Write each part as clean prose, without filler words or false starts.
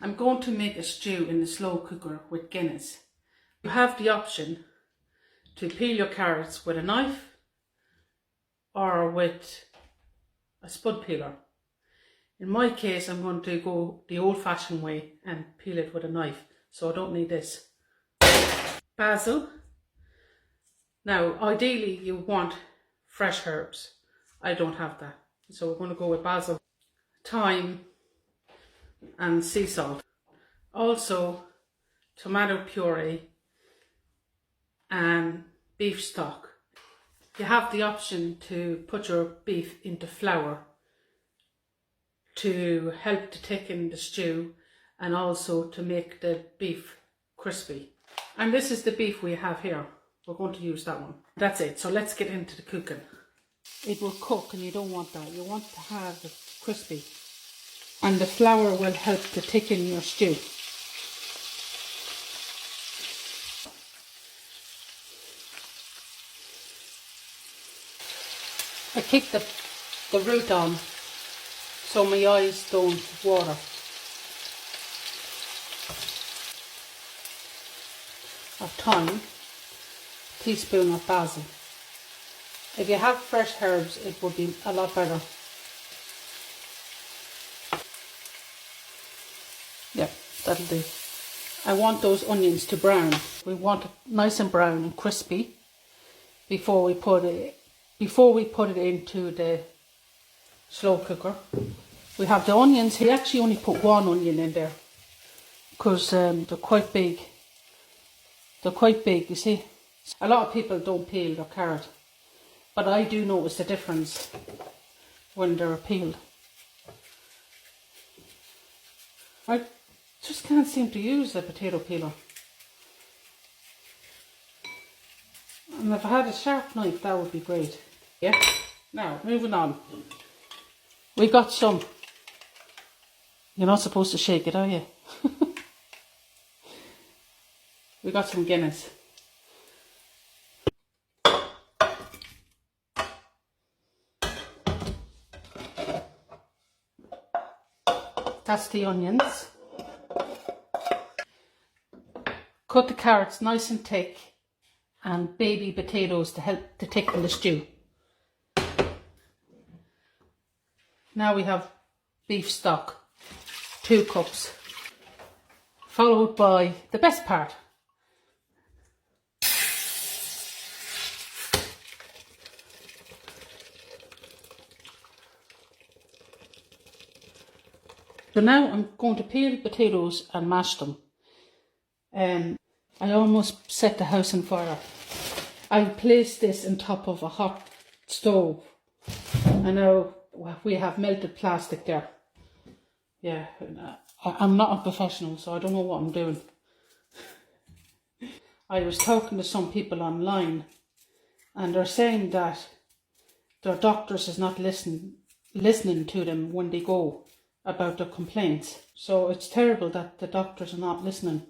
I'm going to make a stew in the slow cooker with Guinness. You have the option to peel your carrots with a knife or with a spud peeler. In my case, I'm going to go the old-fashioned way and peel it with a knife, so I don't need this. Basil. Now, ideally you want fresh herbs. I don't have that, so we're going to go with basil, thyme and sea salt. Also, tomato puree and beef stock. You have the option to put your beef into flour to help to thicken the stew and also to make the beef crispy. And this is the beef we have here. We're going to use that one. That's it. So let's get into the cooking. It will cook and you don't want that. You want to have it crispy. And the flour will help to thicken your stew. I keep the root on so my eyes don't water. Of thyme, teaspoon of basil. If you have fresh herbs, it would be a lot better. Yeah, that'll do. I want those onions to brown. We want it nice and brown and crispy before we put it into the slow cooker. We have the onions. We actually only put one onion in there because they're quite big. They're quite big, you see. A lot of people don't peel their carrot, but I do notice the difference when they're peeled. I just can't seem to use a potato peeler. And if I had a sharp knife, that would be great. Yeah. Now, moving on. We got some. You're not supposed to shake it, are you? We got some Guinness. That's the onions. Cut the carrots nice and thick and baby potatoes to help to thicken the stew. Now we have beef stock, 2 cups, followed by the best part. So now I'm going to peel the potatoes and mash them. I almost set the house on fire. I placed this on top of a hot stove. I know we have melted plastic there. Yeah, I'm not a professional, so I don't know what I'm doing. I was talking to some people online and they're saying that their doctors is not listening to them when they go about their complaints. So it's terrible that the doctors are not listening.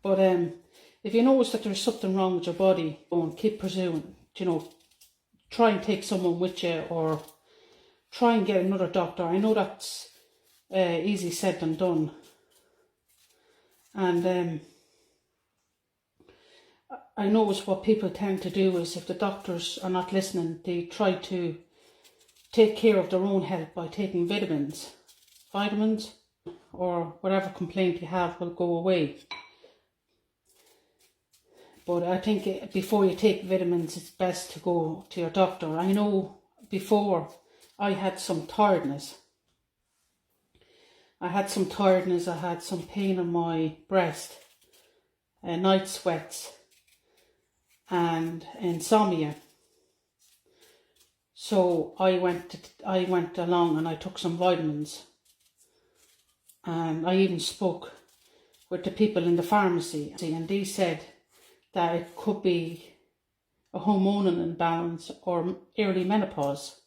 But if you notice that there's something wrong with your body, don't keep pursuing, try and take someone with you or try and get another doctor. I know that's easy said than done. And I notice what people tend to do is if the doctors are not listening, they try to take care of their own health by taking vitamins or whatever complaint you have will go away. But I think before you take vitamins, it's best to go to your doctor. I know before I had some tiredness. I had some pain in my breast, night sweats and insomnia. So I went along and I took some vitamins. And I even spoke with the people in the pharmacy and they said that it could be a hormonal imbalance or early menopause.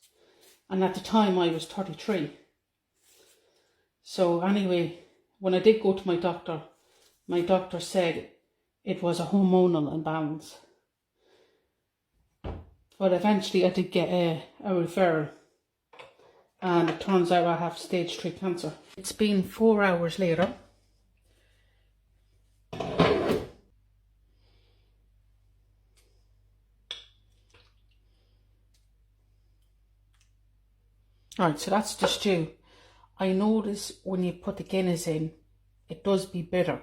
And at the time I was 33. So anyway, when I did go to my doctor said it was a hormonal imbalance. But eventually I did get a referral and it turns out I have stage 3 cancer. It's been 4 hours later. Alright, so that's the stew. I notice when you put the Guinness in, it does be bitter.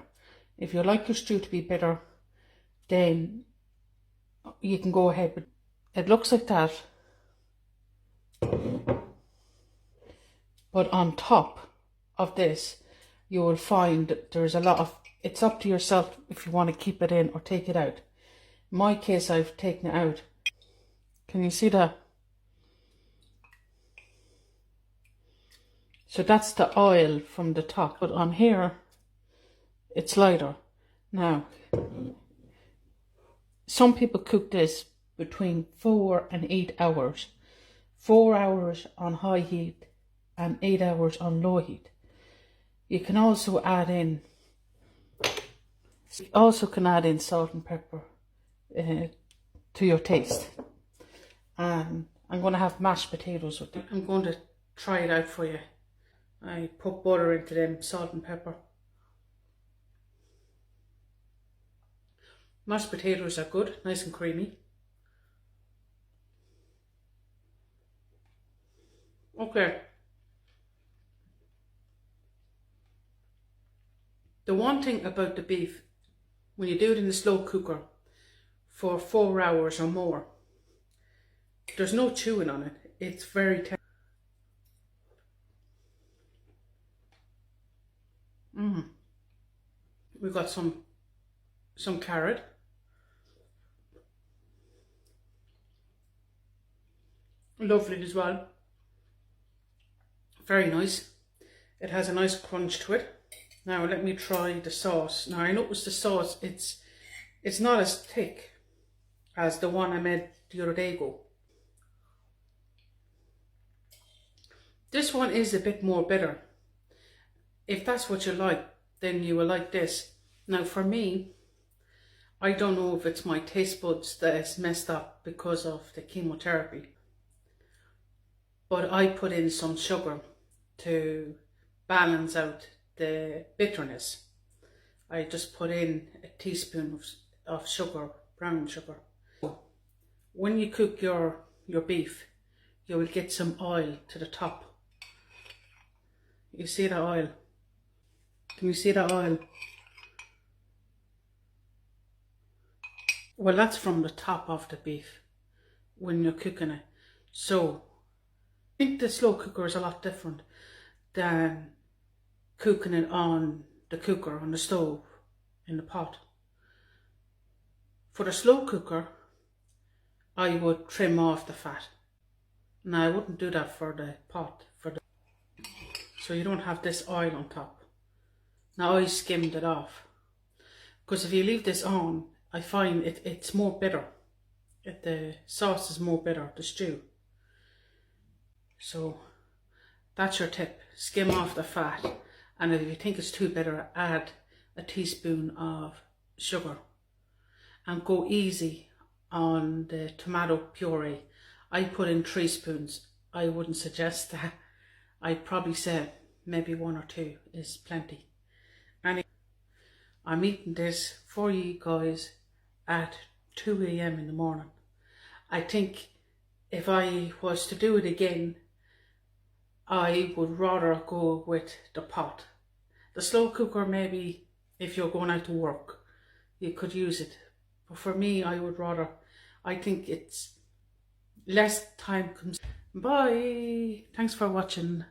If you like your stew to be bitter, then you can go ahead. But it looks like that. But on top of this, you will find that there's a lot of, it's up to yourself if you want to keep it in or take it out. In my case, I've taken it out. Can you see that? So that's the oil from the top, but on here, it's lighter. Now, some people cook this between 4 and 8 hours. 4 hours on high heat and 8 hours on low heat. You can also add in, salt and pepper to your taste. And I'm going to have mashed potatoes with it. I'm going to try it out for you. I put butter into them, salt and pepper. Mashed potatoes are good, nice and creamy. Okay. The one thing about the beef, when you do it in the slow cooker for 4 hours or more, there's no chewing on it. It's very tender. We've got some carrot. Lovely as well. Very nice. It has a nice crunch to it. Now let me try the sauce. Now I noticed the sauce, it's not as thick as the one I made the other day ago. This one is a bit more bitter. If that's what you like, then you will like this. Now for me, I don't know if it's my taste buds that is messed up because of the chemotherapy, but I put in some sugar to balance out the bitterness. I just put in a teaspoon of sugar, brown sugar. When you cook your beef, you will get some oil to the top. You see the oil? Can you see the oil? Well, that's from the top of the beef when you're cooking it. So I think the slow cooker is a lot different than cooking it on the cooker, on the stove, in the pot. For the slow cooker, I would trim off the fat. Now I wouldn't do that for the pot, so you don't have this oil on top. Now I skimmed it off, because if you leave this on, I find it's more bitter. The sauce is more bitter, the stew. So that's your tip. Skim off the fat, and if you think it's too bitter, add a teaspoon of sugar. And go easy on the tomato puree. I put in 3 spoons. I wouldn't suggest that. I'd probably say maybe 1 or 2 is plenty. Anyway, I'm eating this for you guys at 2 AM in the morning. I think if I was to do it again, I would rather go with the pot. The slow cooker, maybe if you're going out to work, you could use it. But for me, I think it's less time consumed. Bye. Thanks for watching.